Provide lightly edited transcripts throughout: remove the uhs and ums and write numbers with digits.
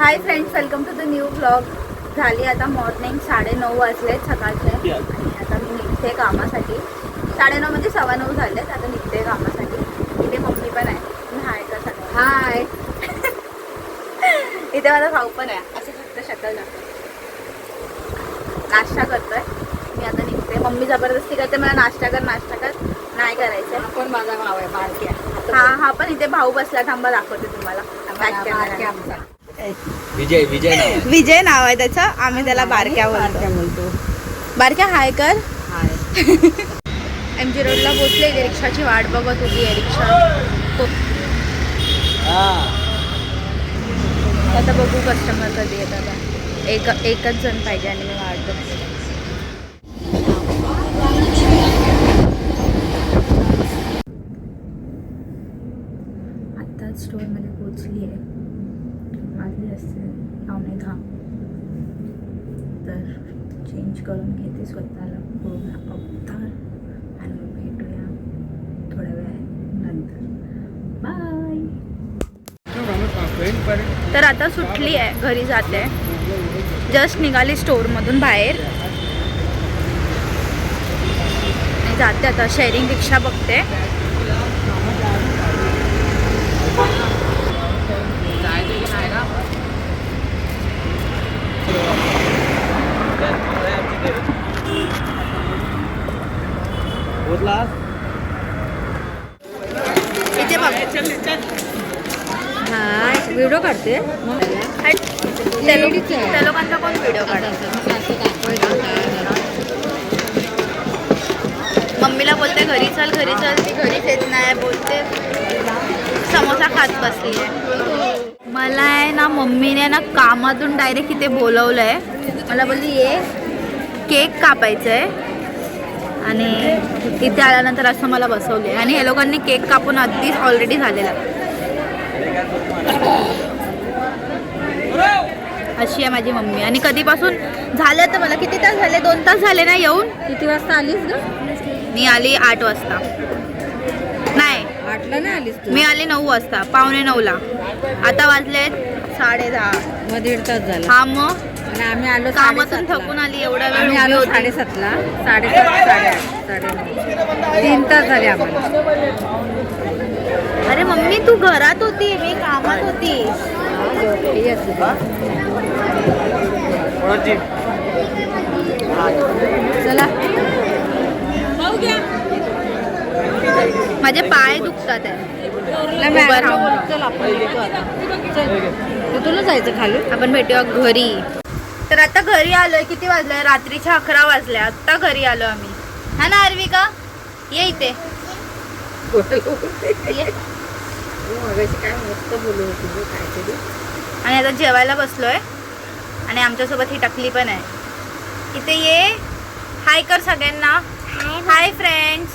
High friends, welcome to the new blog. झाली आता morning 9:30 वाजलेत सकाळचे आणि आता मी निघते कामासाठी. 9:30 म्हणजे 9:15 झालेत. आता निघते कामासाठी. इथे मम्मी पण आहे. हाय का सगळं? हाय. इथे माझा भाऊ पण आहे. असं फक्त शक्ल दाखव. नाश्ता करतोय. मी आता निघते. मम्मी जबरदस्ती करते मला नाश्ता कर नाही करायचं. पण माझा भाव आहे बारक्या. हा पण इथे भाऊ बसला. थांबा दाखवते तुम्हाला. विजय नाव आहे त्याचं. आम्ही त्याला बारक्या बोलतो. बारक्या हाय कर. MG रोडला पोचले. रिक्षाची वाट बघत होती. रिक्षा आता बघू कस्टमर कधी येतात. एकच जण पाहिजे आणि मी वाट बघते. आत्ताच स्टोअरमध्ये पोचली आहे. वाजले असते 9:10. तर चेंज करून घेते स्वतःला पूर्ण अवतार आणि मग भेटूया थोड्या वेळानंतर. बाय. तर आता सुटली आहे. घरी जाते. जस्ट निघाली स्टोअरमधून बाहेर. जाते आता. शेअरिंग रिक्षा बघते. इथे बघ. व्हिडिओ काढते त्या लोकांचा कोण व्हिडिओ काढतो. मम्मीला बोलते घरी चल ती घरीच येत नाही. बोलते समोसा खात बसली आहे. मला आहे ना मम्मीने ना कामातून डायरेक्ट इथे बोलवलं आहे. मला बोलली ये केक कापायचं आहे आणि इथे आल्यानंतर असं मला बसवले. आणि हे लोकांनी केक कापून अगदीच ऑलरेडी झालेला. अशी आहे माझी मम्मी. आणि कधीपासून झालं तर मला किती तास झाले? 2 तास झाले ना येऊन. किती वाजता आलीस ग? मी आली 8 वाजता. नाही 8ला नाही आलीस तू? मी आली 9 वाजता. 8:45ला. आता वाजलेत 10:30. मग 1.5 तास झाला. हा मग आणि आम्ही आलो कामातून थकून आली. एवढा वेळ आम्ही उभी आलो होती. 7:30ला. 7:30, 8:30, 3 तास झाले आम्हाला. अरे मम्मी तू घरात होती, मी कामात होती. चला माझे पाय दुखतात आहे. चल आपण भेटू आता. चल तुला जायचं खाली. आपण भेटूया घरी. तर आता घरी आलोय. किती वाजले? रात्रीच्या 11 वाजले. आता घरी आलो आम्ही. हा ना अर्विका? ये इथे. ये. काय मस्त बोलू होती काहीतरी. आणि आता जेवायला बसलोय. आणि आमच्यासोबत ही टकली पण आहे. इथे ये. हाय कर सगळ्यांना. Hi friends.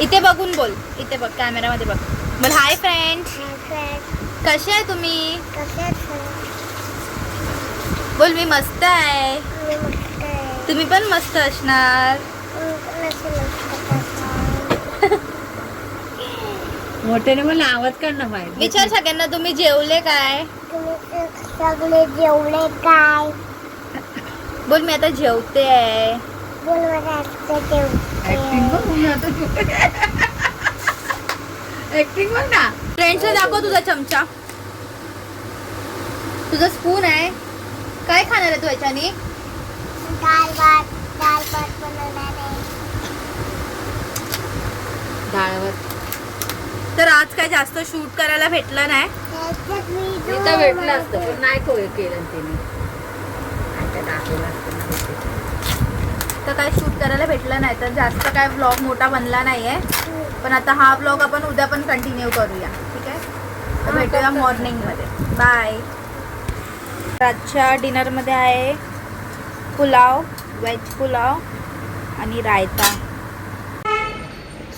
इथे बघून बोल. इथे बघ कॅमेरामध्ये बघ. बोल हाय फ्रेंड्स. कसे आहे तुम्ही? बोल मी मस्त आहे. तुम्ही पण मस्त असणार. मोठ्याने मला आवाज काढ ना बाहेर. विचार सगळ्यांना तुम्ही जेवले काय? सगळे जेवले काय? बोल मी आता जेवते आहे. बोल मला ऍक्टिंग बघ ना. फ्रेंड्सला दाखव तुझा चमचा. तुझा स्पून आहे. काय खाणार आहे तू याच्यानी? दाल भात बनवणार आहे. डाळवर तर आज काय जास्त शूट करायला भेटलं नाही. इथं भेटलं असतं पण नाही केलं तिने. तर काय शूट करायला भेटलं नाही. तर जास्त काय व्लॉग मोठा बनला नाहीये. पण आता हा व्लॉग आपण उद्या पण कंटिन्यू करूया. ठीक आहे. तर भेटूया मॉर्निंगमध्ये. बाय. रातच्या डिनरमध्ये आहे पुलाव, व्हेज पुलाव आणि रायता.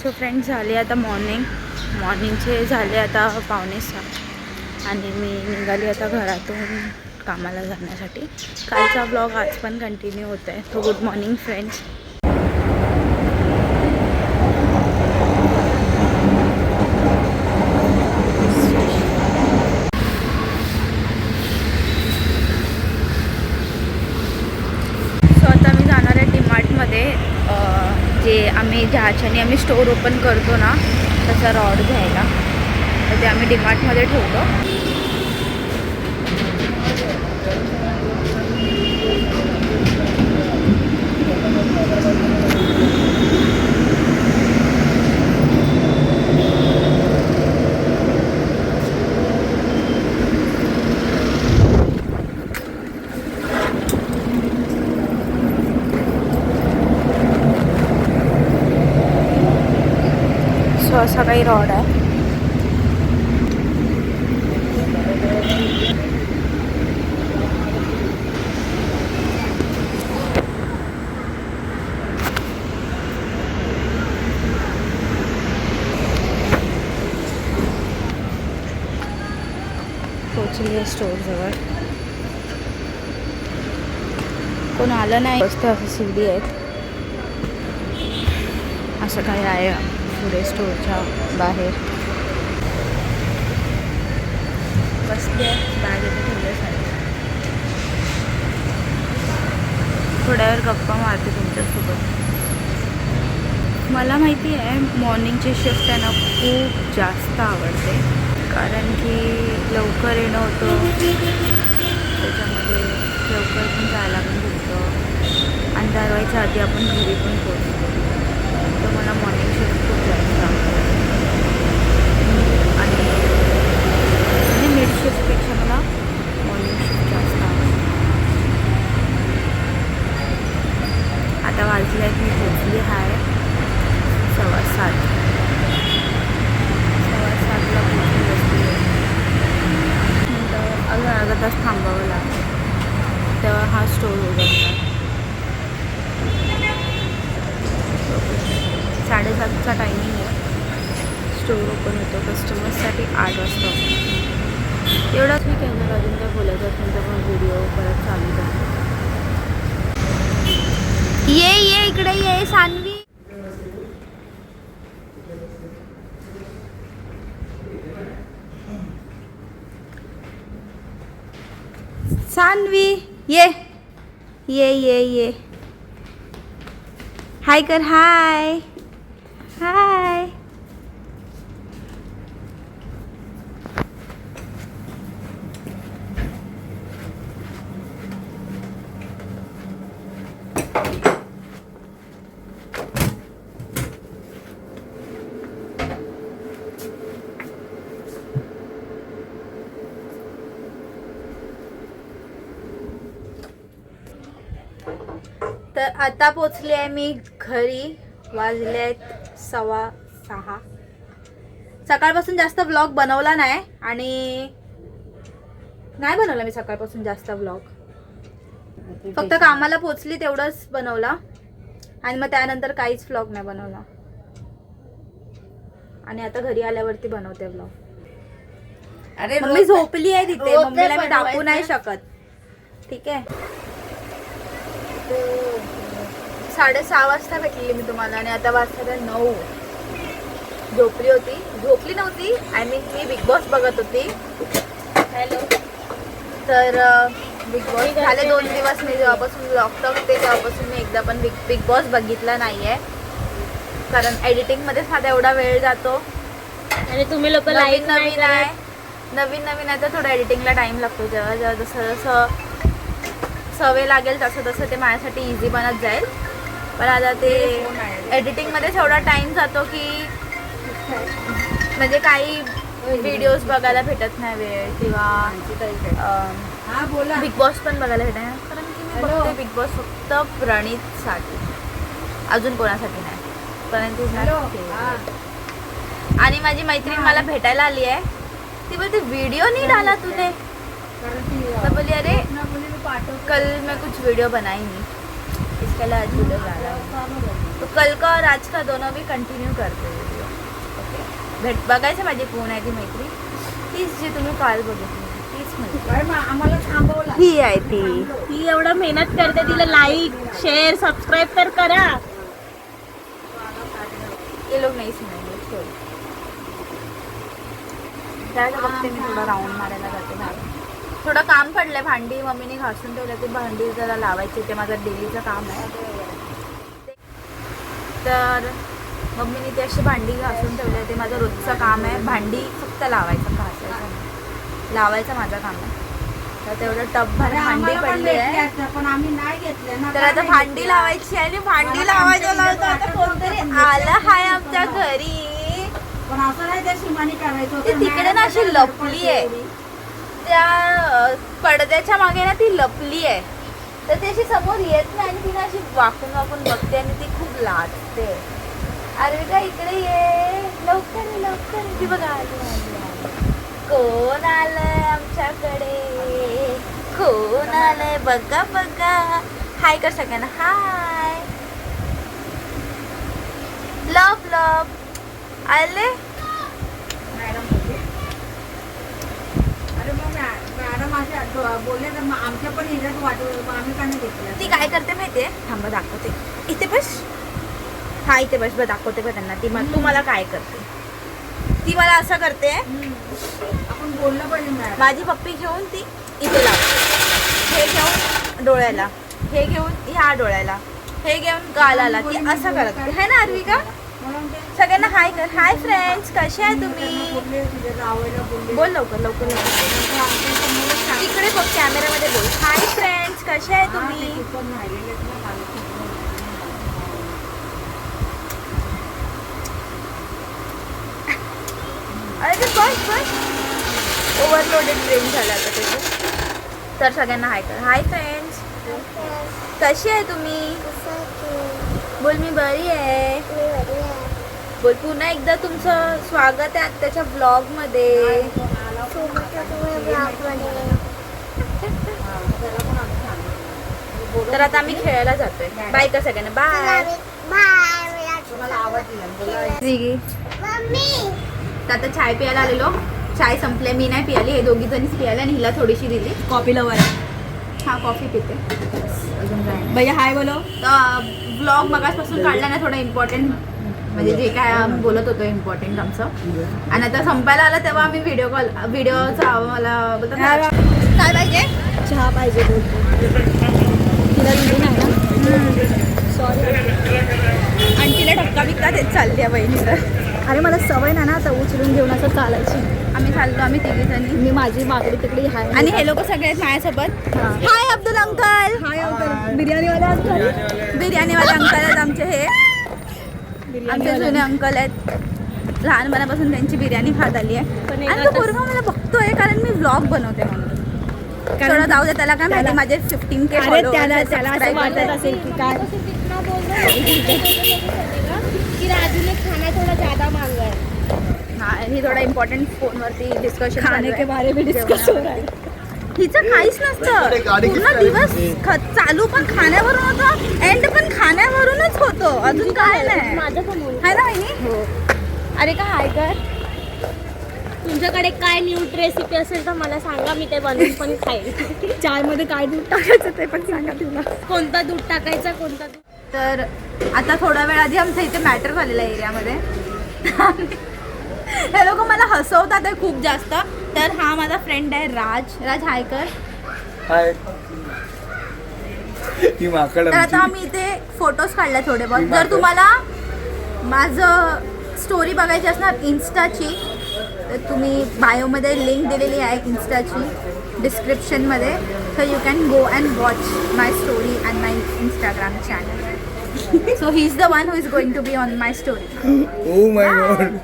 सो फ्रेंड्स झाले आता मॉर्निंगचे झाले आता 5:45 आणि मी निघाली आता घरातून कामाला जाण्यासाठी. कालचा ब्लॉग आज पण कंटिन्यू होत आहे. तो गुड मॉर्निंग फ्रेंड्स. जे ज्याच्याने आम्ही स्टोर ओपन करतो ना तसा रॉड घ्यायला. तर ते आम्ही डीमार्टमध्ये ठेवतो. सो असा काही रॉड आहे. पोचली आहे स्टोअरजवळ. कोण आलं नाही. मस्त असं सीडी आहेत. असं काही आहे पुढे स्टोअरच्या बाहेर. बसले बॅग इथे ठेवल्यासाठी. थोड्या वेळ गप्पा मारते तुमच्यासोबत. मला माहिती आहे मॉर्निंगची शिफ्ट आहे ना खूप जास्त आवडते. कारण की लवकर येणं होतं, त्याच्यामध्ये लवकर पण जायला पण भेटतं. अंधार व्हायच्या आधी आपण घरी पण पोहोचतो. तर मला मॉर्निंग शिफ्ट खूप जास्त आवडते. आणि म्हणजे मिड शिफ्टपेक्षा मला मॉर्निंग शिफ्ट जास्त आवडते. आता वाजले आहेत, मी पोचली आहे 7:15. 7:15ला पोचली बसली आहे. नंतर अजून अर्धा तास थांबावं लागतं तेव्हा हा स्टोर उघडणार. 7:30चा टायमिंग आहे. स्टोर ओपन होतो कस्टमर्ससाठी 8 वाजता. एवढाच मी कॅमेरा अजून काय बोलायचं असेल तर मग व्हिडिओ परत चालू करतो. ये इकडे ये सान्वी. सान्वी ये ये ये ये हाय कर. हाय हाय. तर आता पोचली आहे मी घरी. वाजले आहेत 6:15. सकाळपासून जास्त व्लॉग बनवला नाही आणि नाही बनवला मी सकाळपासून जास्त व्लॉग. फक्त कामाला पोचली तेवढंच बनवला आणि मग त्यानंतर काहीच व्लॉग नाही बनवला. आणि आता घरी आल्यावरती बनवते व्लॉग. अरे मम्मी झोपली आहे तिथे. मम्मीला मी दाखवू नाही शकत. ठीक आहे. 6:30 वाजता भेटलेली मी तुम्हाला आणि आता वाजता 9. झोपली नव्हती. I mean me big boss बघत होती. हॅलो. तर बिग बॉस झाले 2 दिवस. मी जेव्हापासून व्लॉग टाकते तेव्हापासून मी एकदा पण बिग बॉस बघितला नाही आहे. कारण एडिटिंगमध्ये साधा एवढा वेळ जातो आणि तुम्ही लोक नवीन आहे तर थोडं एडिटिंगला टाईम लागतो. जेव्हा जसं जसं सवय लागेल तसं तसं ते माझ्यासाठी इझी बनत जाईल. पण आता ते एडिटिंगमध्येच एवढा टाईम जातो की म्हणजे काही व्हिडिओज बघायला भेटत नाही वेळ. किंवा बिग बॉस पण बघायला भेटत नाही. कारण की मी बघते बिग बॉस फक्त प्रणीतसाठी, अजून कोणासाठी नाही. प्रणीत आणि माझी मैत्रीण मला भेटायला आली आहे. ती बोलते व्हिडिओ नहीं डाला तूने. तो बोली अरे कल मैं कुछ वीडियो बनाई नहीं, इसके लिए आज वीडियो डाला है. तो कल का और आज का दोनों भी कंटिन्यू करते वीडियो. ओके. बघायचं माझी कोण आहे ती मैत्री. तीच जी तुम्ही काल बघितली तीच मैत्री. ही आहे ती एवढं मेहनत करते. तिला लाईक शेअर सबस्क्राईब तर करा. ये लोग नहीं सुनेंगे. त्याला बघते मी थोडं राऊंड मारायला जाते बाहेर. थोडं काम पडलंय. भांडी मम्मीने घासून ठेवलं. ते भांडी जरा लावायची. ते माझं डेलीचं काम आहे. तर मम्मीने ती अशी भांडी घासून ठेवली आहे. ते माझं रोजचं काम आहे. भांडी फक्त लावायचं, घासायचं नाही. लावायचं माझं काम आहे. तर तेवढं टबभर भांडी पडली आहे. पण आम्ही नाही घेतले ना. तर आता भांडी लावायची आहे आणि भांडी लावायचं लावतो. आता कोणतरी आलं हाय आमच्या घरी. पण असं नाही त्या सीमाने करायचं ती तिकडे ना अशी लपली आहे. त्या पडद्याच्या मागे ना ती लपली आहे. तर ती अशी समोर येत नाही आणि तिने अशी वाकून वाकून बघते आणि ती खूप लाजते. अरे का इकडे ये लवकर लवकर. ती बघा आली, आली, आली. कोण आलंय आमच्याकडे, कोण आलंय बघा बघा. हाय कर सगळ्यांना. हाय लव लव आले. अरे मग मॅडम असे बोलले तर मग आमच्या पण ह्याच्यात वाटवलं, आम्ही का नाही घेतलं. ती काय करते माहितीये, थांबा दाखवते. इथे बस. हा इथे बस. दाखवते बघ त्यांना. ती तू मला काय करते. ती मला असं करते. आपण बोललं पाहिजे मॅडम. माझी पप्पी घेऊन ती इथे लावते. हे घेऊन डोळ्याला, हे घेऊन ह्या डोळ्याला, हे घेऊन गालाला. ती असं करते है ना अरविका. म्हणून ते सगळ्यांना हाय कर. हाय फ्रेंड्स, कसे आहे तुम्ही. बोलले तुझ्या जावयाला बोलले. बोल लवकर लवकर लवकर. आमच्या समोरच सांग. तिकडे बघ कॅमेरामध्ये बोल. हाय फ्रेंड्स, कसे आहे तुम्ही. ते पण राहिलेले आहेत ना खाली. अरे ते बस बस. ओव्हरलोडेड ट्रेन झाला आता त्याचं. तर सगळ्यांना हाय कर. हाय फ्रेंड्स, कशी आहे तुम्ही. बोल मी बरी आहे. बोल पुन्हा एकदा तुमचं स्वागत आहे आत्ताच्या ब्लॉग मध्ये. तर आता आम्ही खेळायला जातोय. बाय का सगळ्यांना. बाय. तुम्हाला आवाज दिला. मम्मी तर आता चाय प्यायला आलेलो. चाय संपले. मी नाही पियाली, हे दोघी जणीच पियाले आणि हिला थोडीशी दिली. कॉफी लवर आहे. हा कॉफी पिते. भैया हाय बोलो. तर ब्लॉग मगासपासून काढला ना थोडं इम्पॉर्टंट, म्हणजे जे काय आम्ही बोलत होतो इम्पॉर्टंट आमचं. आणि आता संपायला आलं तेव्हा आम्ही व्हिडिओचा मला बोलतात काय पाहिजे. चहा पाहिजे तिला दिली नाही ना. सॉरी. आणि तिला धक्का बिक्का देत चालली आहे बहिणीला. अरे मला सवय ना आता उचलून घेऊन असं चालायची. आम्ही चाललो, आम्ही तिघी जणी. मी माझी मागडी तिकडे हाय. आणि हे लोक सगळे आहेत माझ्यासोबत. Hi Abdul uncle. Hi uncle. बिर्याणीवाले असतात. बिर्याणीवाले अंकल आहेत आमचे. हे आमचे जुने अंकल आहेत. लहानपणापासून त्यांची बिर्याणी खात आली आहे. आणि तो पोरगा मला बघतोय कारण मी व्लॉग बनवते म्हणून. थोडं जाऊ दे, त्याला काय माहिती माझे 15K त्याला असं वाटत असेल की काय कि राजू ने खाना थोड़ा ज्यादा मांगा है. हा ही थोडा इम्पॉर्टंट फोनवरती डिस्कशन खाने के बारे में डिस्कस हो रहा है. हिचं काहीच नसतं. पूर्ण दिवस चालू पण खाण्यावरून होतो, एंड पण खाण्यावरूनच होतो. अजून काय नाही. माझं पण बोल. आहे ना बहिणी. अरे का हाय कर. तुमच्याकडे काय न्यू रेसिपी असेल तर मला सांगा, मी ते बनवून पण खाईल. चाय मध्ये काय दूध टाकायचं ते पण सांगा तुला. कोणता दूध टाकायचा, कोणता दूध. तर आता थोडा वेळ आधी आमच्या इथे मॅटर झालेला आहे एरियामध्ये. हे लोक मला हसवतात आहे खूप जास्त. तर हा माझा फ्रेंड आहे राज. राज हाय कर. हाय. ही माकड तर आता आम्ही इथे फोटोज काढले थोडे बहुत. जर तुम्हाला माझं स्टोरी बघायची असणार इन्स्टाची तर तुम्ही बायोमध्ये लिंक दिलेली आहे इन्स्टाची डिस्क्रिप्शनमध्ये. तर you can go and watch my story and my Instagram channel. So he is the one who is going to be on my story. Oh my God.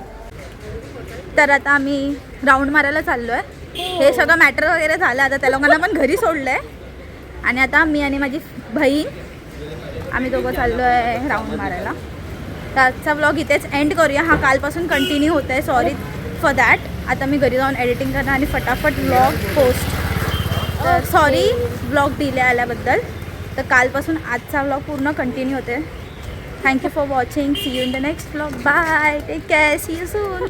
तर आता आम्ही राऊंड मारायला चाललो आहे. हे सगळं मॅटर वगैरे झालं. आता त्या लोकांना पण घरी सोडलं आहे. आणि आता मी आणि माझी बहीण आम्ही दोघं चाललो आहे राऊंड मारायला. तर आजचा व्लॉग इथेच एंड करूया. हा कालपासून कंटिन्यू होत आहे. Sorry for that. आता मी घरी जाऊन एडिटिंग करणार आणि फटाफट व्लॉग पोस्ट. तर सॉरी व्लॉग डिले आल्याबद्दल. तर कालपासून आजचा व्लॉग पूर्ण कंटिन्यू होते. Thank you for watching. See you in the next vlog. Bye. Take care. See you soon.